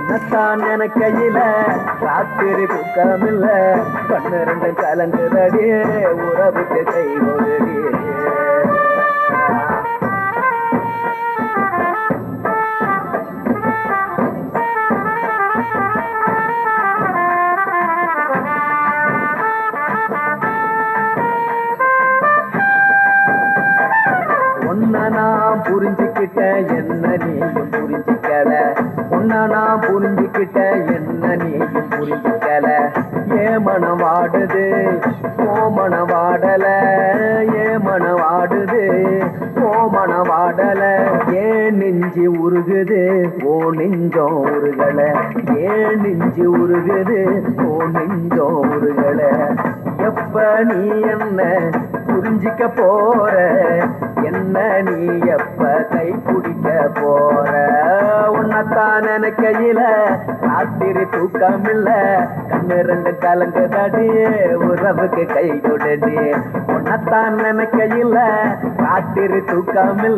உன்னத்தான் நினைக்கையில ராத்திரி தூக்கமில்ல கண்ணு ரெண்டு கலங்குதடி உறவுக்கு கை கொடுடி உன்னை நான் புரிஞ்சுக்கிட்ட என்ன நீயும் புரிஞ்சுக்கல உன்னை நான் புரிஞ்சுக்கிட்ட என்ன நீயும் புரிஞ்சுக்கல ஏன் மனம் வாடுது ஓ மனம் வாடல ஏன் மனம் வாடுது ஓ மனம் வாடல ஏன் நெஞ்சு உருகுது ஓ நெஞ்சம் உருகல ஏன் நெஞ்சு உருகுது ஓ நெஞ்சம் உருகல எப்ப நீ என்ன புரிஞ்சிக்க போற என்ன நீ எப்ப கை பிடிக்க போற உன்னத்தான் நினைக்கையில ராத்திரி தூக்கமில்ல கண்ணு ரெண்டு கலங்குதடி உறவுக்கு கை கொடுடி உன்னத்தான் நினைக்கையில ராத்திரி தூக்கமில்ல